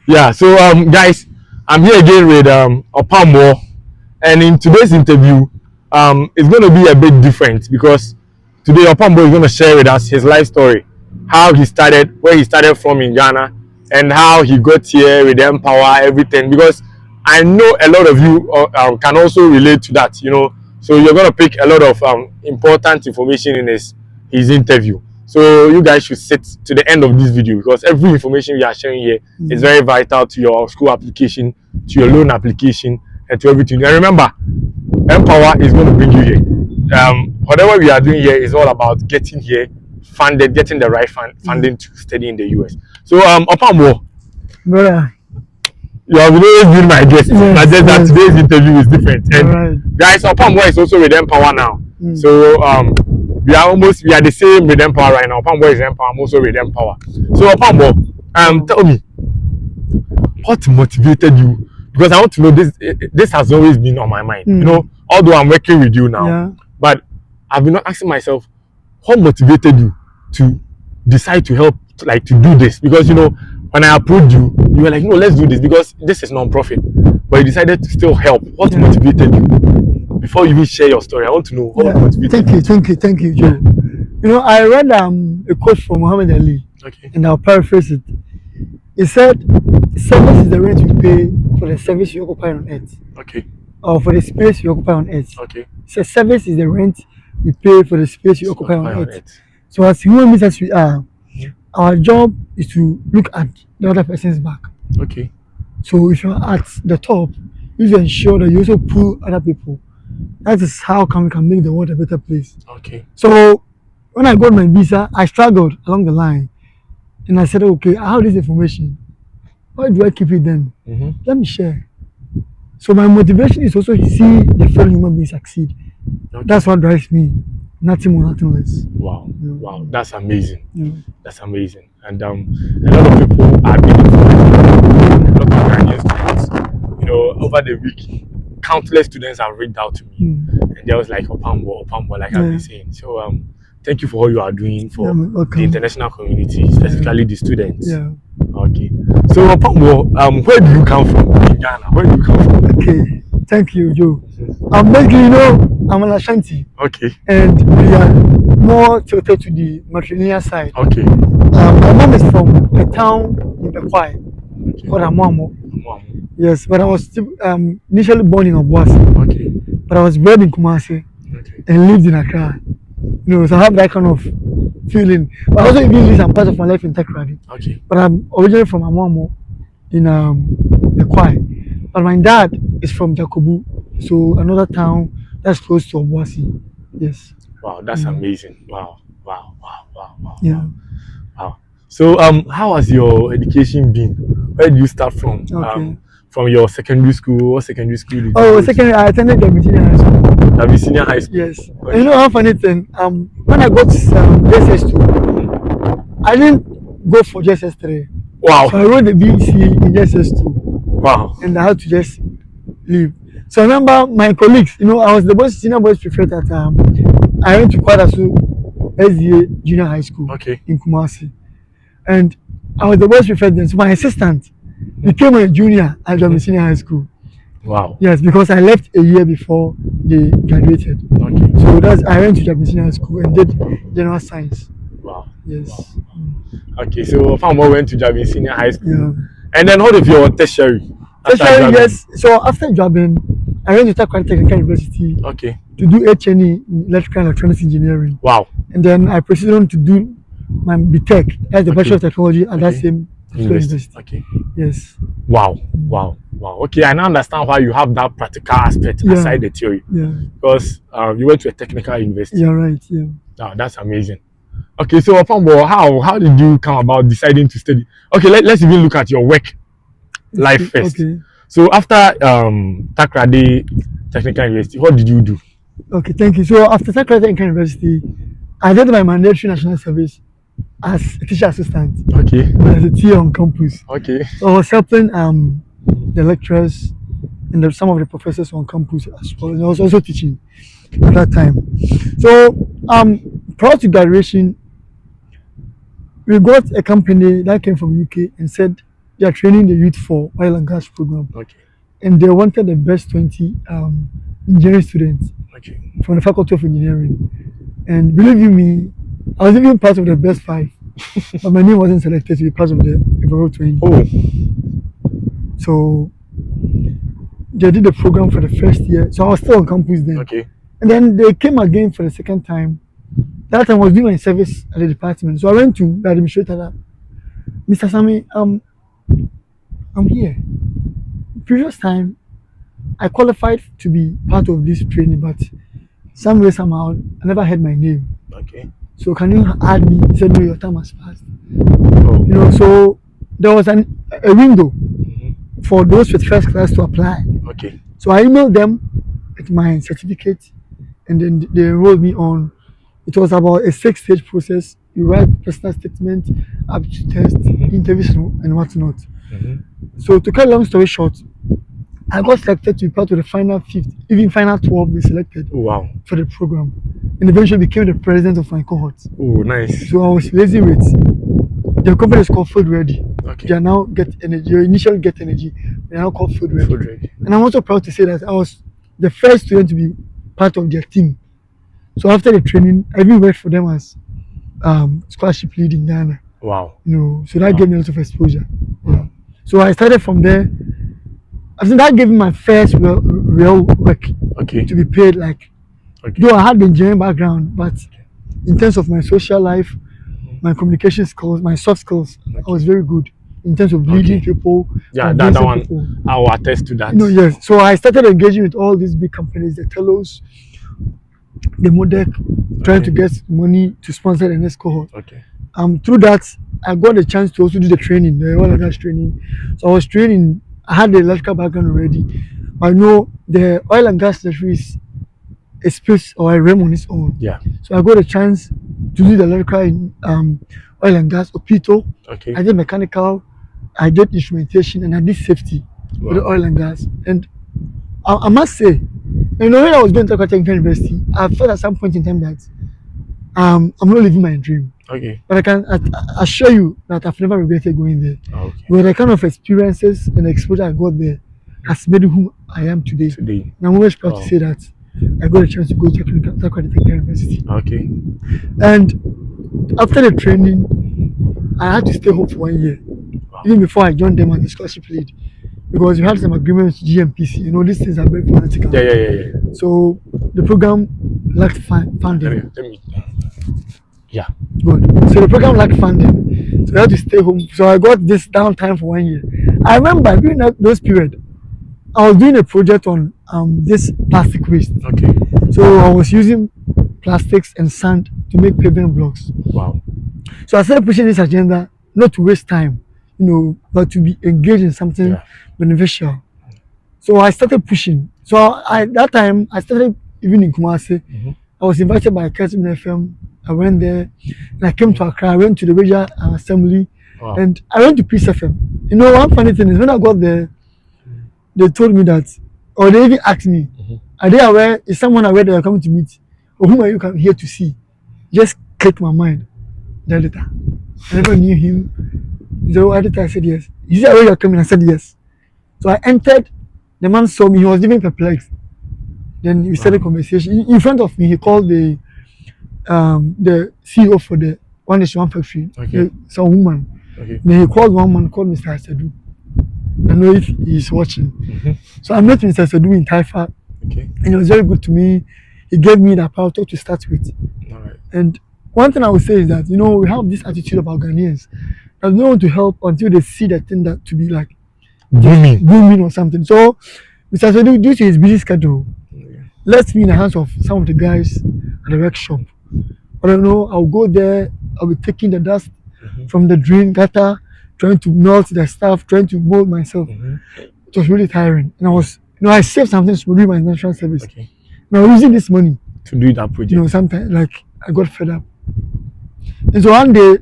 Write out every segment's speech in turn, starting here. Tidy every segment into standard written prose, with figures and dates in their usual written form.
Yeah, so guys, I'm here again with Opamo, and in today's interview, it's going to be a bit different because today Opamo is going to share with us his life story, how he started, where he started from in Ghana, and how he got here with Mpower, everything. Because I know a lot of you can also relate to that, you know. So you're going to pick a lot of important information in his interview. So you guys should sit to the end of this video because every information we are sharing here is very vital to your school application, to your loan application, and to everything. And remember, Mpower is going to bring you here. Whatever we are doing here is all about getting here funded, getting the right funding to study in the US. So, Opamo, Brother, you have always been my guest, yes, but just that today's interview is different. And right. guys, Opamo is also with Mpower now. So we are the same with Mpower right now. Opamo is Mpower, I'm also with Mpower. So Opamo, tell me, what motivated you? Because I want to know this. This has always been on my mind. You know, although I'm working with you now, but I've been asking myself, what motivated you to decide to help, like to do this? Because you know, when I approached you, you were like, no, let's do this because this is non-profit. But you decided to still help. What motivated you? Before you even share your story, I want to know what motivated you. Thank you, Joe. You know, I read a quote from Muhammad Ali, and I'll paraphrase it. He said, "Service is the rent you pay for the service you occupy on earth, or for the space you occupy on earth." So service is the rent you pay for the space you occupy on earth. So as human beings as we are, our job is to look at the other person's back. So if you're at the top, you should ensure that you also pull other people. That is how we can make the world a better place. So when I got my visa, I struggled along the line. And I said, okay, I have this information. Why do I keep it then? Let me share. So my motivation is also to see the fellow human being succeed. That's what drives me. Nothing more, nothing less. Wow, wow, that's amazing. That's amazing. And a lot of people are being influenced. A lot of Ghanaian students, you know, over the week, countless students have reached out to me, and they was like, Opambo, like I've been saying. So thank you for all you are doing for the international community, specifically the students. Okay. So Opambo, where do you come from in Ghana? Where do you come from? Okay. Thank you, Joe. Basically, you know, I'm an Ashanti. And we are more tilted to the matrilineal side. My mom is from a town in Bekwai called Amwamo. Yes, but I was initially born in Obuasi. But I was bred in Kumasi and lived in Accra. You know, so I have that kind of feeling. But I also even live some parts of my life in Takrady. But I'm originally from Amwamo in Bekwai. But my dad is from Jakobu, so another town that's close to Obuasi. Yes. Wow, that's amazing. Wow. Yeah. Wow. So how has your education been? Where did you start from? From your secondary school? What secondary school did you go secondary, I attended Senior High School. Senior High School? Yes. And you know how funny thing? When I got JSS2, I didn't go for JSS3. Wow. So I wrote the BC in JSS2. Wow. And I had to just leave. So I remember my colleagues, you know, I was the senior boys prefect at I went to Kwadasu SDA Junior High School in Kumasi. And I was the boys prefect then. So my assistant became a junior at Senior High School. Wow. Yes, because I left a year before they graduated. So I went to Senior High School and did general science. Wow. Yes. Wow. Okay, so Famo went to Senior High School. And then how did your tertiary? Tertiary, yes. So after Jabin, I went to Takrady Technical University to do HNE in Electrical and Electronics Engineering. Wow. And then I proceeded on to do my BTech as the Bachelor of Technology at that same university. Yes. Wow. Okay, I now understand why you have that practical aspect aside the theory. Because you went to a technical university. Yeah, right. Wow, that's amazing. Okay, so Opambo, how did you come about deciding to study? Okay, let's even look at your work life first. So after Takrady Technical University, what did you do? Okay, thank you. So after Takrady Technical University, I did my mandatory national service as a teacher assistant. As a TA on campus. So I was helping the lecturers and some of the professors on campus as well. And I was also teaching at that time. So prior to graduation, we got a company that came from UK and said they are training the youth for oil and gas program. Okay. And they wanted the best 20 engineering students Okay. from the faculty of engineering. And believe you me, I was even part of the best 5, but my name wasn't selected to be part of the overall 20. Oh. So they did the program for the first year. So I was still on campus then. Okay. And then they came again for the second time. That time I was doing my service at the department. So I went to the administrator that, Mr. Sami, I'm here. Previous time I qualified to be part of this training, but some way somehow I never heard my name. Okay. So can you add me? He said no, your time has passed. Oh. You know, so there was a window for those with first class to apply. Okay. So I emailed them with my certificate, and then they enrolled me on. It was about a 6-stage process. You write personal statement, aptitude test, interviews, and whatnot. So to cut a long story short, I got selected to be part of the final 50, even final 12 they selected. Oh, wow. For the program, and eventually became the president of my cohort. Oh, nice. So I was lazy with the company is called Food Ready. Okay. They are now Get Energy. Your initial Get Energy. They are now called Food Ready. Food Ready. And I'm also proud to say that I was the first student to be part of their team. So after the training, I even worked for them as scholarship lead in Ghana. Wow. You know, so that gave me a lot of exposure. Yeah. So I started from there. I think that gave me my first real work. Okay. To be paid like. Okay. Though I had the engineering background, but in terms of my social life, my communication skills, my soft skills, I was very good in terms of leading people. Yeah, that one, people. I will attest to that. You know, yes. So I started engaging with all these big companies, the Telos, the Modec, trying to get money to sponsor the next cohort. Okay. Through that, I got a chance to also do the training, the oil and gas training. So I was training. I had the electrical background already. I know the oil and gas industry is a space or a realm on its own. Yeah. So I got a chance to do the electrical in oil and gas, Opito. Okay. I did mechanical, I did instrumentation, and I did safety for the oil and gas. And I must say, you know, when I was going to Technical University, I felt at some point in time that I'm not living my dream. Okay. But I can assure you that I've never regretted going there. Okay. But the kind of experiences and exposure I got there has made me who I am today. And I'm always proud to say that I got a chance to go to Technical University. Okay. And after the training, I had to stay home for 1 year. Wow. Even before I joined them as a scholarship lead. Because we had some agreements with GMPC. You know, these things are very political. Yeah. So the program lacked funding. Yeah. Good. So the program lacked funding. So I had to stay home. So I got this downtime for 1 year. I remember during those period, I was doing a project on this plastic waste. Okay. So I was using plastics and sand to make pavement blocks. Wow. So I started pushing this agenda, not to waste time, you know, but to be engaged in something beneficial. So I started pushing. So that time I started even in Kumasi. I was invited by Kesman FM. I went there and I came to Accra. I went to the regional assembly and I went to Peace FM. You know, one funny thing is when I got there, they told me that, or they even asked me, are they aware, is someone aware that you're coming to meet? Or whom are you here to see? Just clicked my mind. The editor. I never knew him. The editor, I said yes. Is he aware you're coming? I said yes. So I entered. The man saw me. He was even perplexed. Then we started conversation. In front of me, he called the CEO for the one factory. Okay. Some woman. Okay. Then he called one man called Mr. Asedu. I know if he's watching. So I met Mr. Asedu in Taifa. Okay. And he was very good to me. He gave me the power to start with. All right. And one thing I would say is that, you know, we have this attitude about Ghanaians that they don't want to help until they see that thing that to be like booming or something. So Mr. Asedu, due to his busy schedule, left me in the hands of some of the guys at the workshop. I don't know, I'll go there, I'll be taking the dust from the drain gutter, trying to melt the stuff, trying to mold myself. It was really tiring. And I was, you know, I saved something to do my national service. Okay. And I was using this money to do that project. You know, sometimes like I got fed up. And so one day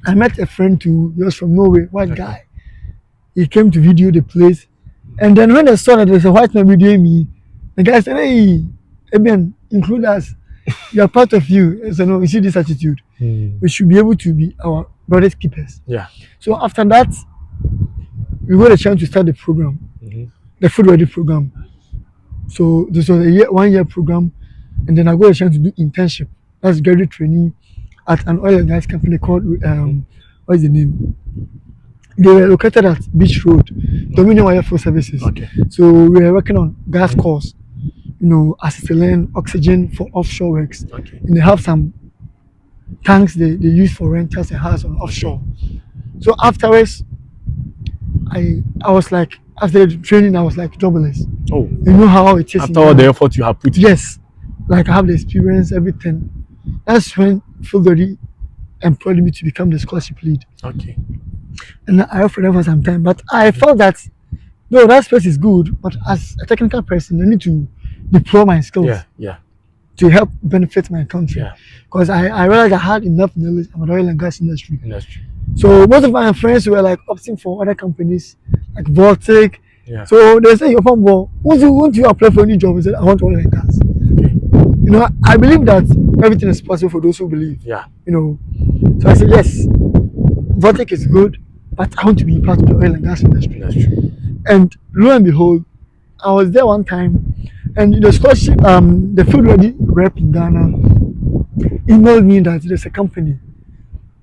I met a friend too, he was from Norway, white guy. He came to video the place. And then when I saw that there's a white man videoing me, the guy said, hey, Ebian, include us. We are part of you. I said, no, you see this attitude. We should be able to be our brother's keepers. Yeah. So after that, we got a chance to start the program, the food ready program. So this was a 1 year program, and then I got a chance to do internship. That's graduate training at an oil and gas company called what's the name? They were located at Beach Road, Dominion Oil Field Services. Okay. So we were working on gas cores, acetylene, oxygen for offshore works. Okay. And they have some tanks they use for rentals and house on offshore. So afterwards, I was like, after the training, I was like jobless. Oh. You know how it is. After all the effort you have put in. Yes. Like I have the experience, everything. That's when Field employed me to become the scholarship lead. Okay. And I offered them for some time. But I felt that no, that space is good, but as a technical person, I need to deploy my skills to help benefit my country. Because I realized I had enough knowledge about the oil and gas industry. So most of my friends were like opting for other companies like Voltic. So they say, once you apply for a new job, you said, I want oil and gas. Okay. I believe that everything is possible for those who believe. So I said, yes, Voltic is good, but I want to be part of the oil and gas industry. That's true. And lo and behold, I was there one time, and the scholarship, the food ready rep in Ghana emailed me that there's a company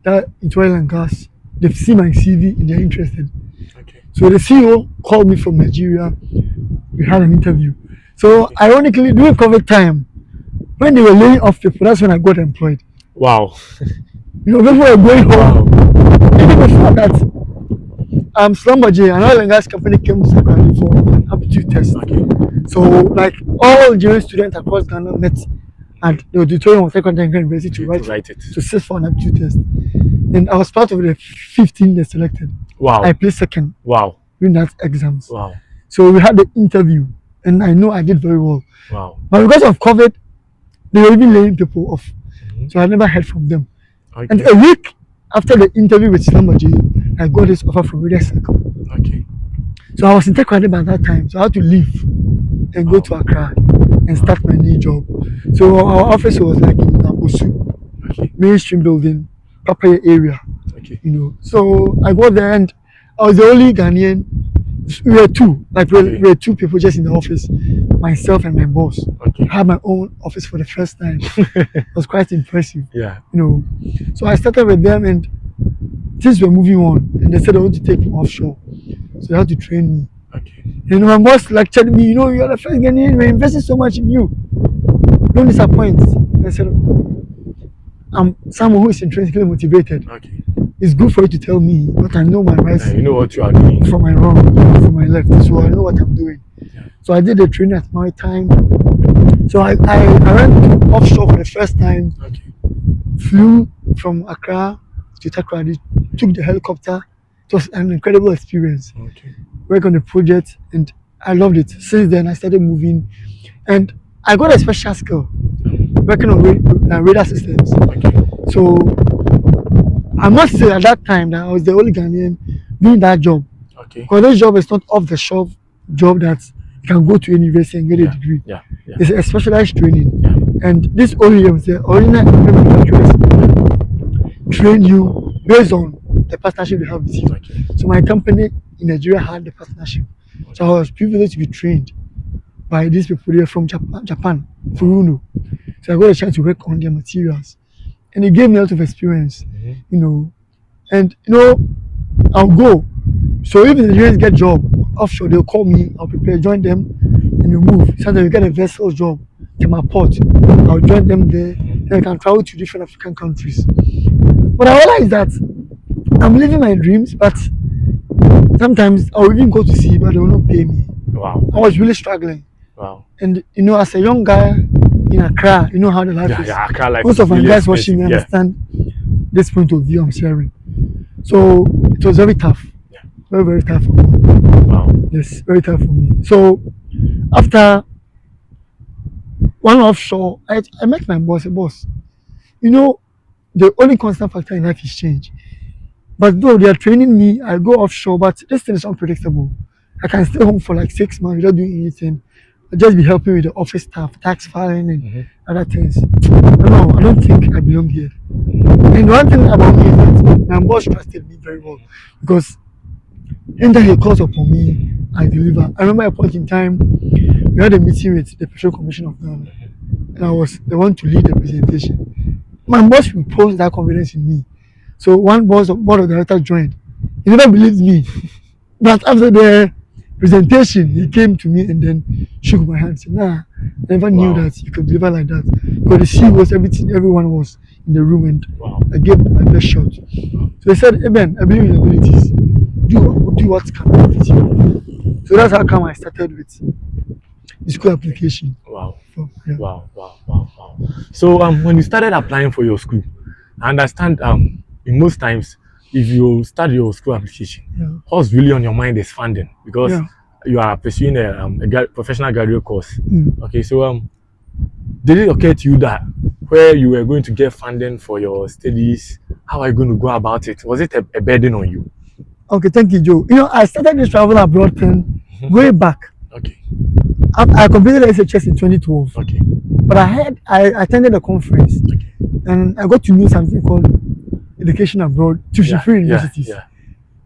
that into oil and gas. They've seen my CV and they're interested. Okay. So the CEO called me from Nigeria. We had an interview. So ironically, during COVID time, when they were laying off people, that's when I got employed. Wow. People were going home. Even before that, Slumberjay, an oil and gas company, came to Sakrali for an aptitude test. Okay. So like all engineering students across Ghana met at the auditorium of Secondary University to write it, to sit for an aptitude test. And I was part of the 15 that selected. Wow. I placed second. Wow. In that exams. Wow. So we had the interview, and I know I did very well. Wow. But because of COVID, they were even laying people off. So I never heard from them. Okay. And a week after the interview with Slumberjay, I got this offer from Radio Circle. Okay. So I was in Tekwade by that time, so I had to leave and go to Accra and start my new job. So our office was like in Osu, mainstream building, Papaya area. Okay. So I got there and I was the only Ghanaian. We were two, we were two people just in the office, myself and my boss. Okay. I had my own office for the first time. It was quite impressive. Yeah. So I started with them and things were moving on, and they said they want to take me offshore, so they had to train me. Okay. And my boss lectured me, you're the first Ghanaian, we're investing so much in you. Don't disappoint. I said, I'm someone who is intrinsically motivated. Okay. It's good for you to tell me, but I know my rights. You know what you are doing. From my wrong, from my left, so I know what I'm doing. Yeah. So I did the training at my time. So I went offshore for the first time. Okay. Flew from Accra to Takrady, took the helicopter. It was an incredible experience. Okay. Worked on the project and I loved it. Since then I started moving and I got a special skill working on radar systems. Okay. So I must say at that time that I was the only Ghanaian doing that job. Okay. Because this job is not off the shelf job that you can go to university and get a degree. Yeah. It's a specialized training. Yeah. And this OEMs, the original manufacturers, train you based on the partnership they have with you. Okay. So my company in Nigeria had the partnership. Okay. So I was privileged to be trained by these people here from Japan, Furuno. So I got a chance to work on their materials. And it gave me a lot of experience, and I'll go. So if the Nigerians get job offshore, they'll call me, I'll prepare, join them, and you move. Sometimes you get a vessel job to my port, I'll join them there, and I can travel to different African countries. But I realized that I'm living my dreams, but sometimes I'll even go to sea, but they will not pay me. Wow. I was really struggling. Wow. And as a young guy in Accra, you know how the life is. Yeah, Accra life. Most of my guys watching me understand this point of view I'm sharing. So it was very tough. Yeah. Very, very tough for me. Wow. Yes, very tough for me. So after one offshore, I met my boss, the only constant factor in life is change. But though they are training me, I go offshore, but this thing is unpredictable. I can stay home for like 6 months without doing anything. I'll just be helping with the office staff, tax filing and other things. No, I don't think I belong here. And one thing about me is that my boss trusted me very well because Anytime he calls upon me, I deliver. I remember a point in time, we had a meeting with the Petroleum Commission of Ghana, and I was the one to lead the presentation. My boss reposed that confidence in me. So one board of directors joined. He never believed me. But after the presentation, he came to me and then shook my hand. Said, "Nah, I never knew that you could deliver like that." Because the sea was everything, everyone was in the room, and I gave my best shot. So they said, "Hey Ben, I believe in your abilities. Do what can benefit you." So that's how come I started with the school application. Wow. Yeah. Wow. So when you started applying for your school, I understand in most times if you start your school application, what's really on your mind is funding because you are pursuing a professional graduate course. Okay, so did it occur to you that where you were going to get funding for your studies, how are you going to go about it? Was it a burden on you? Okay, thank you, Joe. You know, I started this travel abroad thing way back. Okay. I completed SHS in 2012. Okay. But I attended a conference and I got to know something called education abroad, tuition-free universities.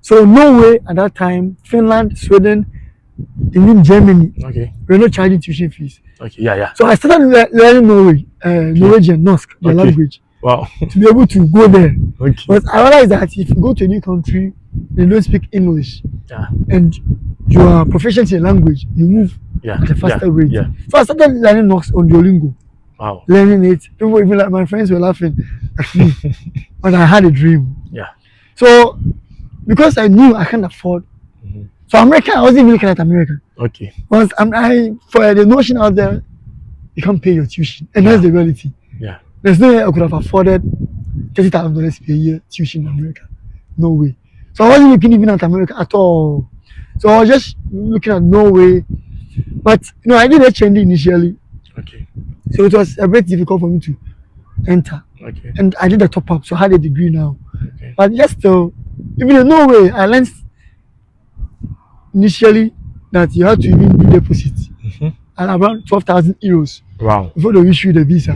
So Norway at that time, Finland, Sweden, even Germany, were not charging tuition fees. So I started learning Norwegian, Norsk, the language. Wow. To be able to go there. But I realized that if you go to a new country, they don't speak English. And you are proficient in a language, you move at a faster rate. So I started learning Norsk on Duolingo. Wow. Learning it. People even like my friends were laughing at me. But I had a dream. So because I knew I can't afford. So America, I wasn't even looking at America. Because for the notion out there, you can't pay your tuition. And that's the reality. There's no way I could have afforded $30,000 per year tuition in America. No way. So I wasn't looking even at America at all. So I was just looking at Norway. But you know, I did HND initially. So it was a bit difficult for me to enter. And I did a top up, so I had a degree now. But just even in Norway, I learned initially that you had to even do deposit at around 12,000 euros. Wow. Before they issue the visa.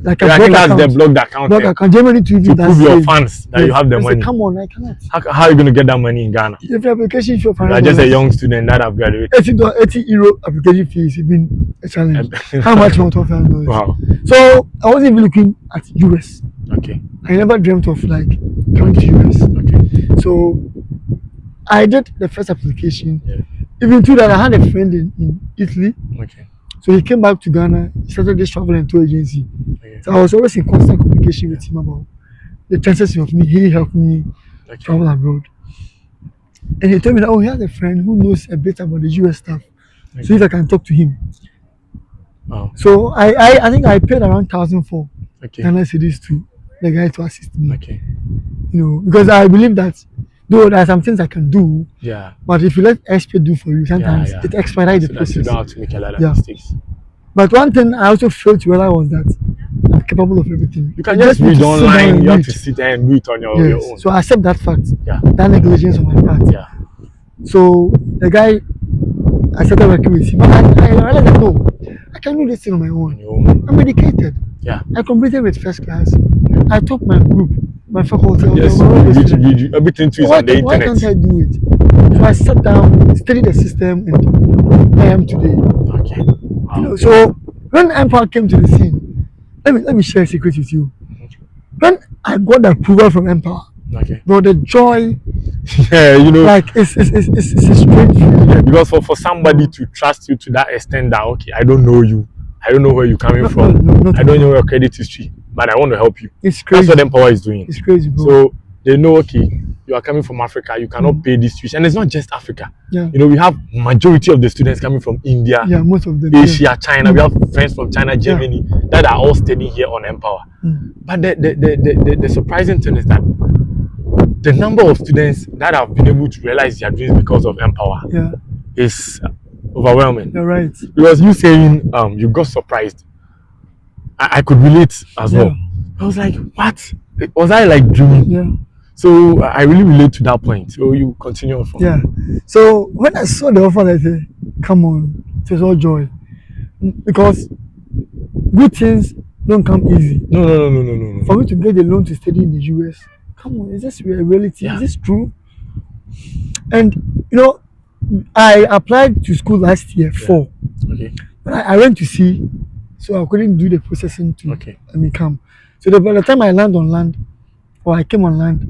Like I think that's the blocked account. Blocked account. Germany to prove your funds that you have the money. Come on, I cannot. How are you going to get that money in Ghana? If the application fee of you are just a young student that have graduated. 80 euro application fee has been a challenge. How much more $12,000? Wow. So I wasn't even looking at US. I never dreamt of like coming to US. So I did the first application. Even to that, I had a friend in Italy. So he came back to Ghana, he started this travel and tour agency. So I was always in constant communication with him about the chances of me. He helped me travel abroad. And he told me that, oh, he has a friend who knows a bit about the US stuff. So if I can talk to him. So I think I paid around 1,000 for Ghana cedis to the guy to assist me. You know, because I believe that though there are some things I can do, but if you let expert do for you, sometimes it expedites the process. You don't have to make a lot of mistakes. But one thing I also failed to realize was that I'm capable of everything. You can just read online, you have to sit there and do it on your own. So I accept that fact. That negligence on my part. So the guy, I started working with him. I realized that no, I can do this thing on my own. I'm educated. I completed with first class. I taught my group, my faculty. Everything to on the internet. Why can't I do it? So I sat down, studied the system, and I am today. You know, so when Mpower came to the scene, let me share a secret with you. When I got the approval from Mpower, bro, the joy, you know, like it's a strange feeling. Because for somebody to trust you to that extent that I don't know you, I don't know where you're coming from, I don't know your credit history, but I want to help you. It's crazy. That's what Mpower is doing. It's crazy, bro. So they know, you are coming from Africa, you cannot pay this tuition. And it's not just Africa. You know, we have majority of the students coming from India, most of them, Asia, China. We have friends from China, Germany that are all studying here on Mpower. But the surprising thing is that the number of students that have been able to realize their dreams because of Mpower is overwhelming. You're right. Because you saying you got surprised, I could relate as well. I was like, what? Was I like dreaming? So I really relate to that point. So you continue on. So when I saw the offer, I said, come on, it was all joy. Because good things don't come easy. No. For me to get a loan to study in the US, come on, is this a reality? Is this true? And you know, I applied to school last year four. Okay. But I went to see, so I couldn't do the processing to come. So by the time I land on land, or I came on land,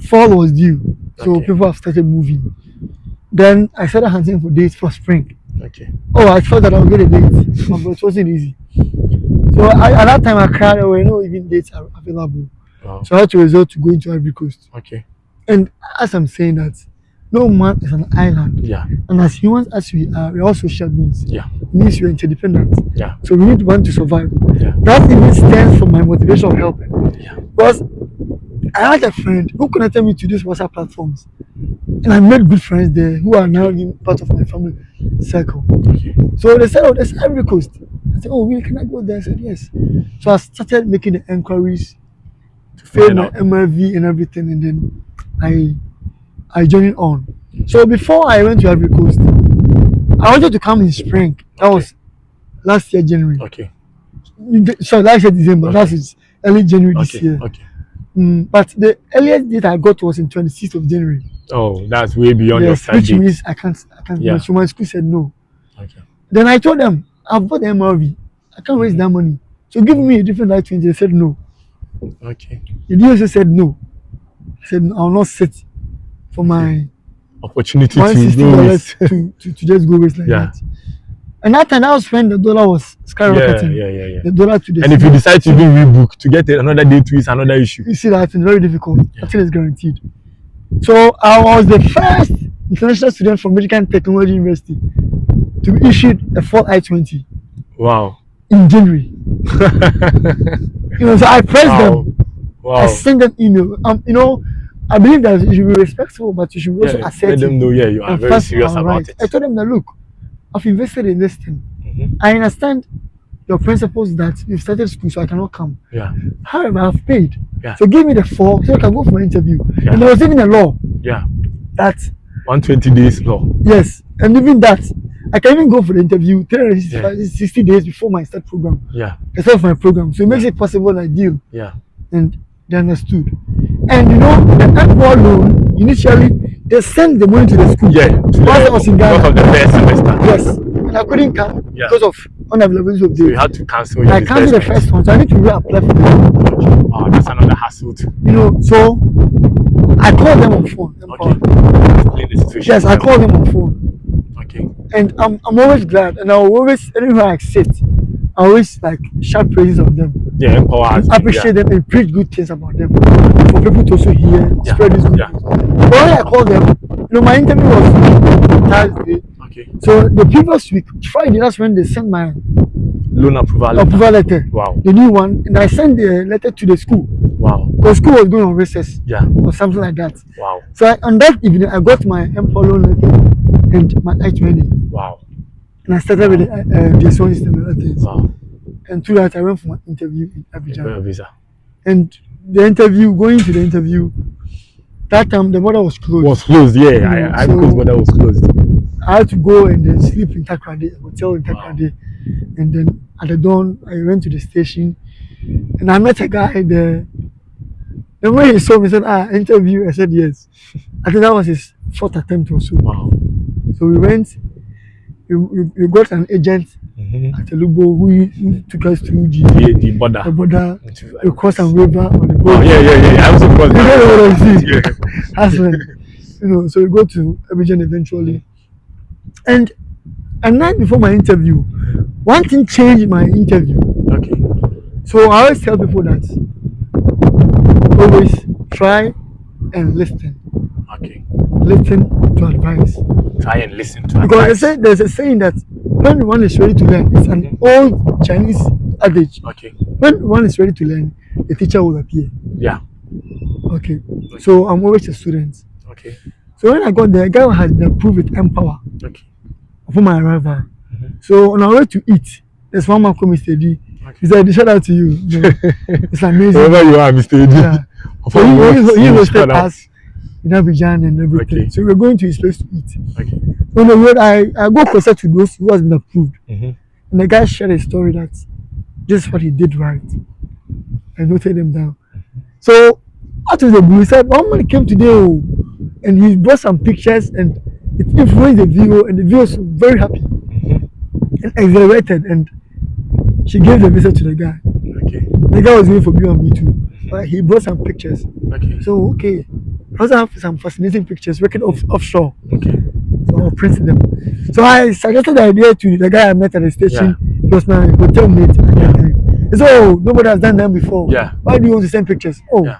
fall was due. So people have started moving. Then I started hunting for dates for spring. Okay. Oh, I thought that I would get a date, but it wasn't easy. So at that time I cried, there were no even dates are available. Wow. So I had to resort to going to Ivory Coast. Okay. And as I'm saying that, no man is an island. Yeah. And as humans as we are, we're all social beings. Yeah. It means we're interdependent. Yeah. So we need one to survive. Yeah. That even stems from my motivation of helping. Yeah. Because I had a friend who connected me to these WhatsApp platforms. And I made good friends there who are now in part of my family circle. Okay. So they said, oh, there's Ivory Coast. I said, oh, really? Can I go there? I said, yes. So I started making the inquiries to fill my MRV and everything, and then I journeyed on. So before I went to Ivory Coast, I wanted to come in spring. That was last year, January. Okay. So last year, December. That is early January this year. Okay. But the earliest date I got was in 26th of January. Oh, that's way beyond your start which date. means I can't. Yeah. So my school said no. Okay. Then I told them, I've bought the MRV. I can't waste that money. So give me a different light change. They said no. Okay. The DSO said no. I said, I'll not sit for my opportunity to just go waste like that. And that time, that was when the dollar was skyrocketing. Yeah. The dollar to the And if you decide to even rebook to get another day to is another issue. You see that it's very difficult. I think it's guaranteed. So I was the first international student from Medical Technology University to be issued a full I-20. Wow. In January. So I pressed them. Wow. I sent them email. I believe that you should be respectful, but you should also accept. Let them know, you are very serious about it. I told them that, look, I've invested in this thing. I understand your principles that you've started school, so I cannot come. Yeah. However, I've paid. Yeah. So give me the 4 so I can go for my interview. Yeah. And there was even a law. Yeah. That 120 days law. Yes. And even that, I can even go for the interview 360 days before my start program. Yeah. The start of my program. So it makes it possible I deal. Yeah. And they understood. And the Mpower loan, initially, they sent the money to the school. Yeah. Because I was in Ghana. Because of the first semester. Yes. And I couldn't come because of unavailability of dates. So you had to cancel your I canceled the first one, so I need to reapply for the Oh, that's another hassle too. So I called them on phone. Explain the situation. Yes, I called them on phone. Okay. And I'm always glad, and I always, anywhere I sit, I always shout praises on them. Yeah, Mpower. Appreciate them and preach good things about them for people to also hear, spread this good news. But when I called them, my interview was Thursday. Okay. So the previous week, Friday, that's when they sent my loan approval letter. Wow. The new one, and I sent the letter to the school. Wow. Because school was going on recess. Yeah. Or something like that. Wow. So on that evening, I got my Mpower loan letter and my I-20. Wow. And I started with the song system and other things. Wow. And through that, I went for my interview in Abidjan. Visa. And going to the interview, that time the border was closed. Yeah. Because border was closed. I had to go and then sleep in Takrady, hotel in Takrady. Wow. And then at the dawn, I went to the station and I met a guy there. And when he saw me, he said, interview. I said, yes. I think that was his 4th attempt or so. Wow. So we went, we got an agent at Elubo who took us through the border. The border. We crossed some river on the boat. Yeah. I also crossed that. That's when, so we go to Abidjan eventually. And a night before my interview, one thing changed my interview. Okay. So I always tell people that always try and listen. Okay. Listen to advice. Try and listen to advice. Because there's a saying that when one is ready to learn, it's an old Chinese adage. Okay. When one is ready to learn, the teacher will appear. Yeah. Okay. So I'm always a student. Okay. So when I got there, a guy has been approved with Mpower. Okay. For my arrival. So on our way to eat, there's one man called Mr. D. Okay. He said, shout out to you. It's amazing. Wherever you are, Mr. D. Yeah. So he hosted us in Abidjan and everything. Okay. So we're going to his place to eat. Okay. On the road, I go closer to those who has been approved. And the guy shared a story that this is what he did right. I noted them down. So out of the blue, he said, one man came today. and he brought some pictures, and it influenced the video, and the video was very happy and exhilarated, and she gave the visa to the guy. Okay. The guy was going for B1 B2, but he brought some pictures. Okay. So okay, I also have some fascinating pictures working offshore. Okay. So I'll print them. So I suggested the idea to the guy I met at the station. Yeah. He was my hotel mate at that time. He said, "Oh, nobody has done that before. Yeah. Why do you want to send pictures?" Oh, Yeah.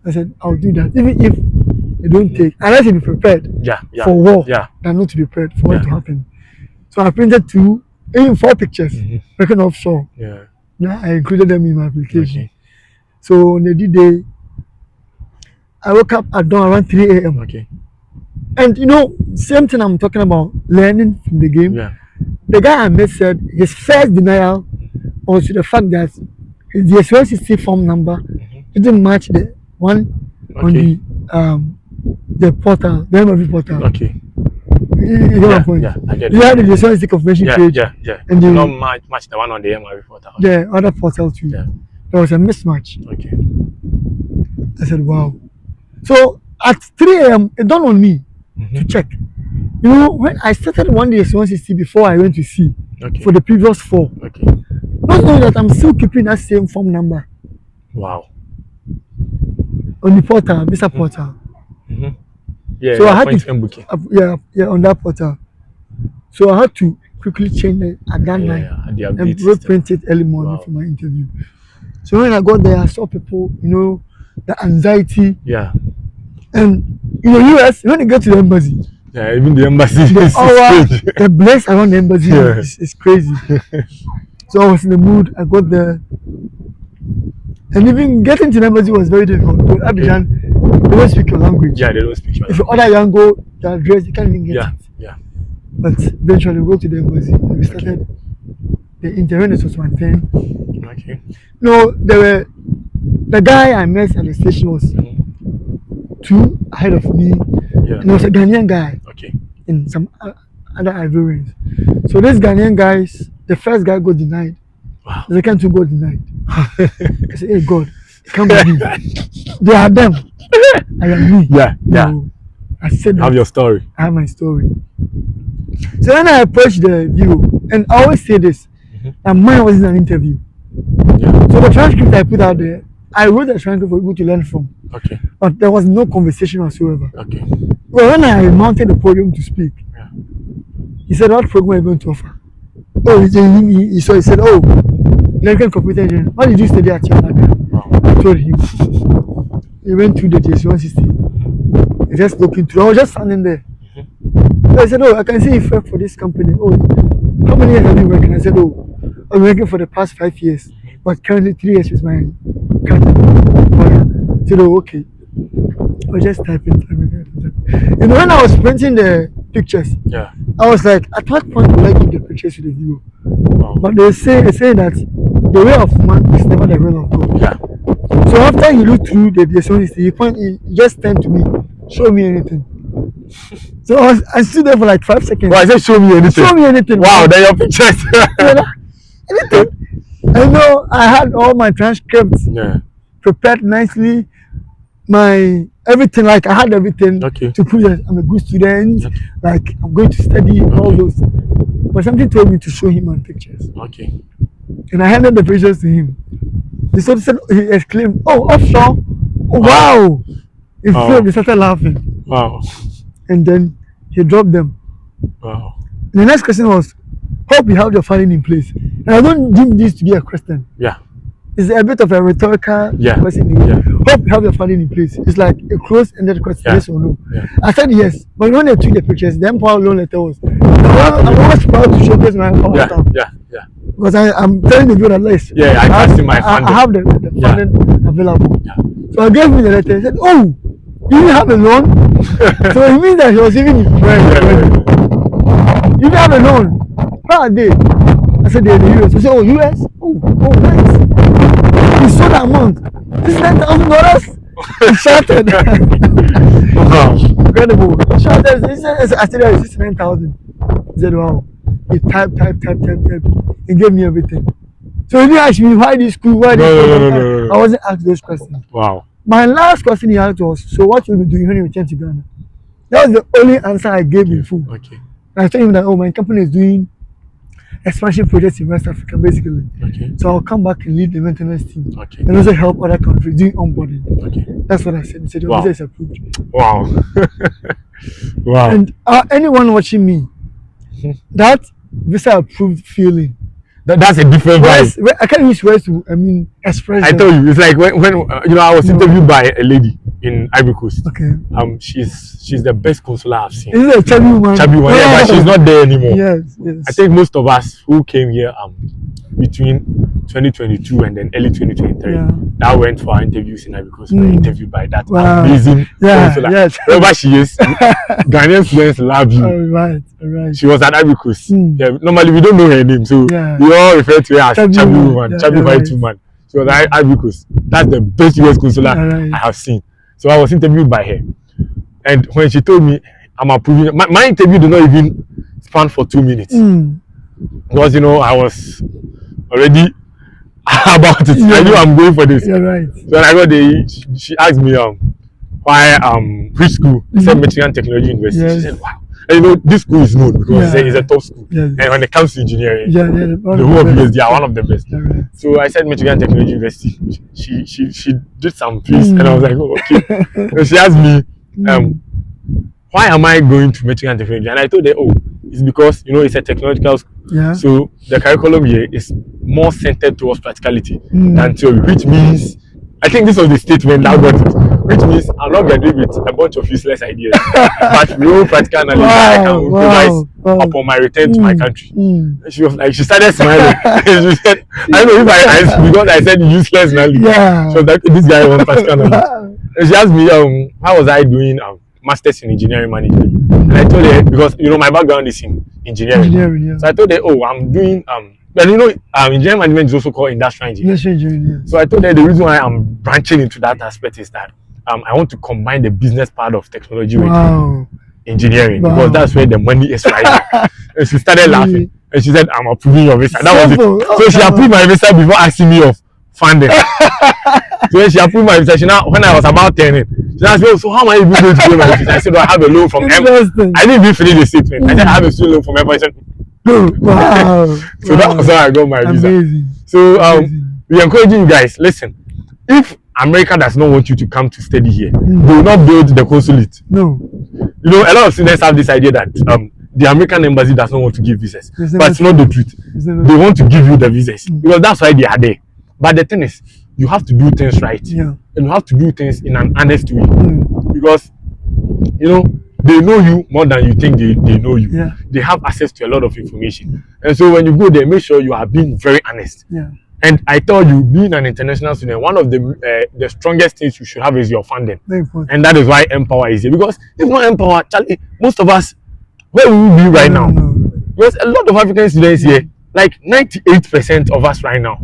I said, "I'll do that, even if they don't take, unless you be prepared Yeah. Yeah. for war, Yeah. than not to be prepared for Yeah. what to happen." So I printed 2, even 4 pictures working offshore. Yeah. Now I included them in my application. Okay. So on the D-Day, I woke up at dawn around 3 a.m. Okay. And you know, same thing I'm talking about, learning from the game. Yeah. The guy I met said his first denial was to the fact that the S160 form number didn't match the one on the portal, the MRV portal. Okay. You get my point? Yeah, I get it. You had the S160 confirmation page. Yeah. And Do the, not match the one on the MRV portal. the other portal too. Yeah. There was a mismatch. Okay. I said, wow. So at 3 a.m., it dawned on me to check. You know, when I started one day S160 before I went to sea for the previous 4, Okay. not knowing that I'm still keeping that same form number Wow. on the portal, visa portal. Yeah. So I had to booking. On that portal. So I had to quickly change it at that night and reprint it early morning for my interview. So when I got there, I saw people, you know, the anxiety. Yeah. And in the US, when you get to the embassy, yeah, even the embassy the place around the embassy is crazy. So I was in the mood. I got there, and even getting to the embassy was very difficult. Because Abidjan, they don't speak your language. Yeah, they don't speak your language. If you order Yango, the address, you can't even get it. Yeah. But eventually, we go to the embassy. And we started the interview. This was my thing. Okay. No, the guy I met at the station was 2 ahead of me. Yeah. And there was a Ghanaian guy. Okay. And some other Ivorians. So these Ghanaian guys, the first guy got denied. Wow. The second 2 got denied. I said, hey God, it can't be me. They are them. I am me. Yeah. No. I said, have your story. I have my story. So then I approached the view, and I always say this, that mine wasn't an interview. Yeah. So the transcript I put out there, I wrote the transcript for people to learn from. Okay. But there was no conversation whatsoever. Okay. Well, when I mounted the podium to speak, he said, what program are you going to offer? Oh, he said, oh, American Computer Engineering. What did you study at Yanaga? I told him. He went through the JS160. He just looking through. I was just standing there. So I said, oh, I can see you work for this company. Oh, how many years have you working? I said, oh, I'm working for the past 5 years. But currently 3 years with my cousin. I said, oh, okay. I was just typing. You know, when I was printing the pictures, I was like, at what point will I give the pictures to the viewer? But they say that the way of man is never the will of God. Yeah. So after he looked through the DSO, he just turned to me, show me anything. So I stood there for like 5 seconds. Well, I said, show me anything. Show me anything. Wow, they're your pictures. Anything. I know I had all my transcripts prepared nicely. My everything, like I had everything to prove that I'm a good student, like I'm going to study all those. But something told me to show him my pictures. Okay. And I handed the pictures to him. He exclaimed, "Oh, offshore! Oh, wow!" He started laughing. Wow. And then he dropped them. Wow. And the next question was, "Hope you have your funding in place." And I don't deem this to be a question. Yeah. It's a bit of a rhetorical question. Hope you have your funding in place. It's like a closed-ended question, yes or no. I said yes, but when they took the pictures, the Mpower loan letter was. I'm always proud to showcase my Mpower stuff. Yeah. Because I'm telling the viewer at least. Yeah, I can see my funding. I have the funding available. Yeah. So I gave him the letter. He said, "Oh, you didn't have a loan?" So it means that he was even impressed. You didn't have a loan. How are they? I said, they're in the US. I said, oh, US? Oh, nice. He saw that amount. This is $9,000. He shouted. Wow. Incredible. He shouted. I said, it's 69,000. He said, wow. He typed. He gave me everything. So he didn't ask me, why this school? Why this school? No. I wasn't asked those questions. Wow. My last question he asked was, so what will you be doing when you return to Ghana? That was the only answer I gave in full. Okay. And I told him that, oh, my company is doing expansion projects in West Africa, basically. Okay. So I'll come back and lead the maintenance team. Okay. And also help other countries doing onboarding. Okay. That's what I said. He said, your Wow. visa is approved. Wow. Wow. And anyone watching me, that visa approved feeling. That's a different vibe. I can't use words to, express I that. told you, it's like when I was interviewed by a lady in Ivory Coast. Okay. She's the best consular I've seen. Is it a chubby one? Chubby one, yeah, but she's not there anymore. Yes, yes. I think most of us who came here between 2022 and then early 2023 that went for our interviews in Ivory Coast were interviewed by that amazing consular. Yes. Wherever she is, Ghanaian students love you. All right. She was at Ivory Coast. Yeah, normally we don't know her name, so we all refer to her as Chubby Woman, Chubby White Woman. She was at Ivory Coast. That's the best US consular I have seen. So I was interviewed by her, and when she told me I'm approving, my interview did not even span for 2 minutes because I was already about it. I knew I'm going for this. You're right. So when I got there, she asked me why which school? I said Michigan Technology University. Yes. She said, wow. And this school is known because it's a top school. Yes. And when it comes to engineering, the whole of US, they are one of the best. Right. So I said Michigan Technology University. She did some please, and I was like, oh, okay. And she asked me, why am I going to Michigan Technology? And I told her, oh, it's because it's a technological school. Yeah. So the curriculum here is more centered towards practicality than theory, which means I think this was the statement that got it, which means I'm not graduating with a bunch of useless ideas, but real practical knowledge that I can utilize upon my return to my country. And she was like, she started smiling. She said, I don't know if because I said useless knowledge. Yeah. So that this guy wants practical knowledge. And she asked me, how was I doing masters in engineering management? And I told her, because my background is in engineering. So I told her, oh, I'm doing but engineering management is also called industrial engineering. So I told her the reason why I'm branching into that aspect is that I want to combine the business part of technology with engineering because that's where the money is right now. And she started laughing and she said, I'm approving your visa. That was it. So she approved my visa before asking me of funding. So when she approved my visa, when I was about turning, she asked me, so how am I even going to pay my visa? I said, I have a loan from Mpower. I didn't even finish the statement. I said, I have a student loan from Mpower. I said, wow. So that was how I got my visa. Amazing. So we encouraging you guys, listen, if America does not want you to come to study here, they will not build the consulate. No. A lot of students have this idea that the American embassy does not want to give visas. But it's not the truth. They want to give you the visas because that's why they are there. But the thing is, you have to do things right. Yeah. And you have to do things in an honest way. Because they know you more than you think they know you. Yeah. They have access to a lot of information. And so when you go there, make sure you are being very honest. Yeah. And I tell you, being an international student, one of the strongest things you should have is your funding. Very important. And that is why Mpower is here. Because if not Mpower, Charlie, most of us, where will we be right now? Because a lot of African students here, like 98% of us right now,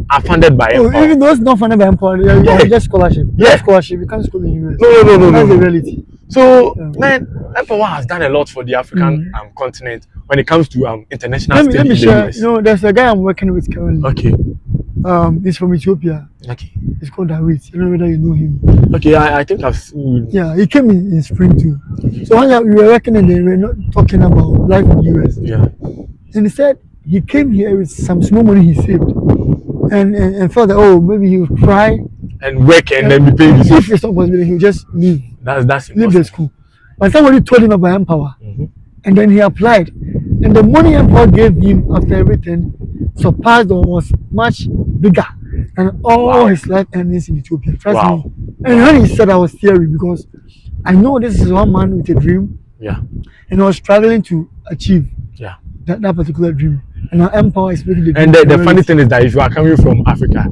are funded by Mpower. Even those not funded by Mpower, you just scholarship. Yeah. Scholarship, you can't school in US. No. That's the reality. So, man, Mpower has done a lot for the African continent when it comes to international studies. Let me share. There's a guy I'm working with currently. Okay. He's from Ethiopia. Okay. He's called David. I don't know whether you know him. Okay, I think I've seen. Yeah, he came in spring too. So when we were working and we were not talking about life in the US. Yeah. And he said he came here with some small money he saved, and felt that maybe he would try and work and then be paid. If it's not possible, he would just leave. That's leave the school. But somebody told him about Mpower, and then he applied, and the money Mpower gave him after everything surpassed or was much bigger than all his life earnings in Ethiopia. Trust me. And when he said I was theory, because I know this is one man with a dream. Yeah. And he was struggling to achieve that particular dream. And now Mpower is making the dream. And the funny thing is that if you are coming from Africa,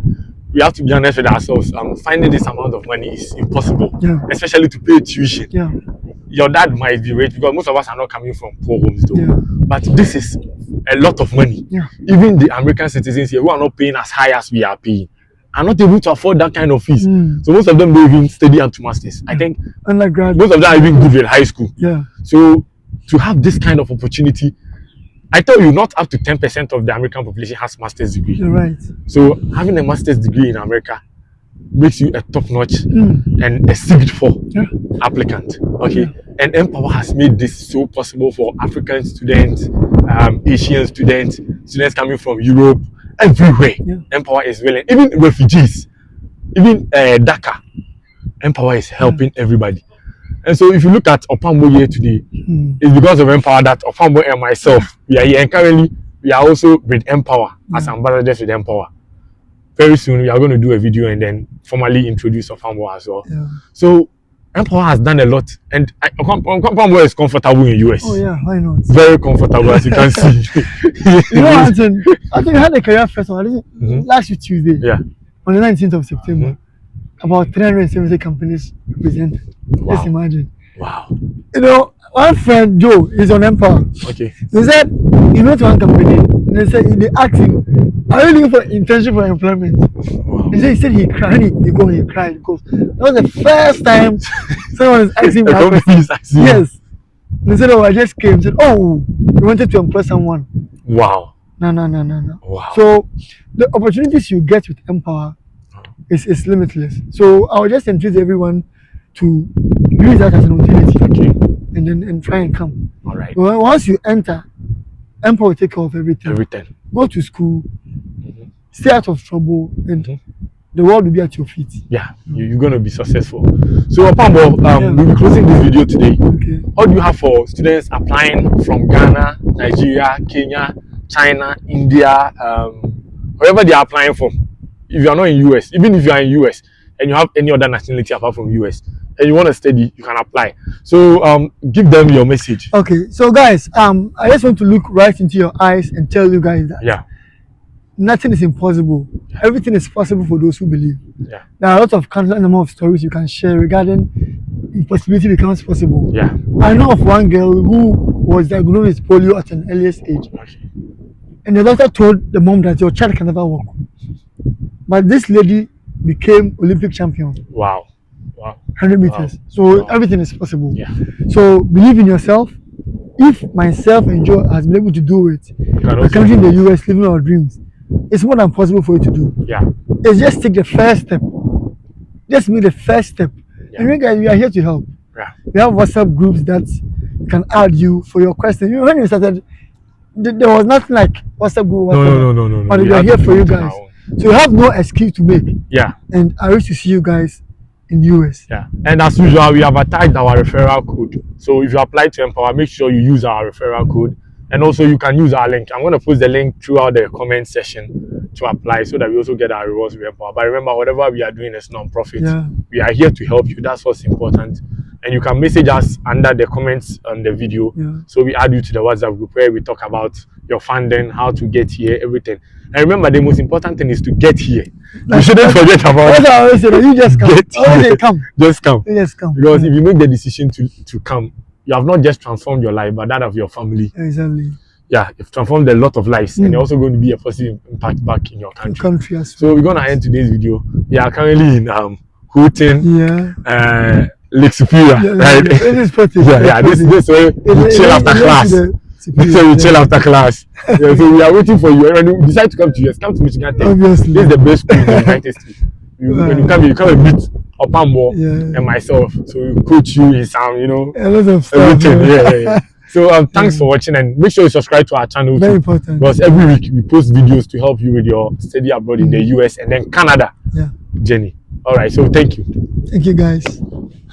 we have to be honest with ourselves. Finding this amount of money is impossible, especially to pay tuition. Yeah. Your dad might be rich because most of us are not coming from poor homes though. Yeah. But this is a lot of money. Yeah. Even the American citizens here who are not paying as high as we are paying are not able to afford that kind of fees. So most of them don't even study up to masters. I think undergrad. Most of them are even good with high school. Yeah. So to have this kind of opportunity, I tell you, not up to 10% of the American population has master's degree. You're right. So having a master's degree in America makes you a top-notch and a seeked for applicant. Okay, and Mpower has made this so possible for African students, Asian students, students coming from Europe, everywhere. Mpower is willing, even refugees, even Dhaka. Mpower is helping everybody. And so if you look at Opambo here today, it's because of Mpower that Opambo and myself, we are here, and currently we are also with Mpower as ambassadors with Mpower. Very soon we are going to do a video and then formally introduce Opambo as well. So Mpower has done a lot, and Opambo is comfortable in US. Oh yeah, why not? Very comfortable, as you can see. You know, Anton, I think I had a career festival last week Tuesday. Yeah. On the 19th of September. About 370 companies represented. Wow. Just imagine. Wow. You know, one friend, Joe, is on Mpower. Okay. He said, he went to one company, and they asked him, are you looking for internship or employment? Wow. He said he cried. He cried because that was the first time someone is asking me that question. Yes. He said, oh, I just came. He said, oh, you wanted to employ someone. Wow. No. Wow. So the opportunities you get with Mpower is limitless. So I would just encourage everyone to use that as an opportunity, and try and come. All right. Well, once you enter, Mpower will take care of everything. Go to school, stay out of trouble, and the world will be at your feet. Yeah, you're going to be successful. So Opambo, we'll be closing this video today. Okay. What do you have for students applying from Ghana, Nigeria, Kenya, China, India, wherever they are applying from? If you are not in US, even if you are in US and you have any other nationality apart from US and you want to study, you can apply. So give them your message. Okay, so guys, I just want to look right into your eyes and tell you guys that nothing is impossible. Everything is possible for those who believe. There are a lot of countless number of stories you can share regarding impossibility becomes possible. I know of one girl who was diagnosed with polio at an earliest age. And the doctor told the mom that your child can never walk. But this lady became Olympic champion. Wow. 100 meters. So everything is possible. So believe in yourself. If myself and Joe has been able to do it, we're currently in the US living our dreams. It's more than possible for you to do. It's just take the first step. Just make the first step. And you guys, we are here to help. We have WhatsApp groups that can add you for your question. When you started, there was nothing like WhatsApp group. No. But we are here for you guys. So you have no excuse to make. And I wish to see you guys in the US. And as usual, we have attached our referral code. So if you apply to Mpower, make sure you use our referral code. And also you can use our link. I'm going to post the link throughout the comment section to apply so that we also get our rewards with Mpower. But remember, whatever we are doing is non-profit. We are here to help you. That's what's important. And you can message us under the comments on the video. So we add you to the WhatsApp group where we talk about your funding, how to get here, everything. And remember, the most important thing is to get here. You shouldn't forget about it. That's what I always say. You just come. Just come. Just come. Because if you make the decision to come, you have not just transformed your life, but that of your family. Exactly. You've transformed a lot of lives, and you're also going to be a positive impact back in your country. So we're going to end today's video. We are currently in Houghton, Lake Superior, right? This is this way we chill after class. So we chill after class. So we are waiting for you. And when you decide to come to US, come to Michigan Tech. Obviously. This is the best school in the United States. When you come and meet Opambo and myself. So we coach you in some, a lot of stuff. Everything. So thanks for watching, and make sure you subscribe to our channel. Very important. Because every week we post videos to help you with your study abroad in the US and then Canada journey. All right. So thank you. Thank you, guys.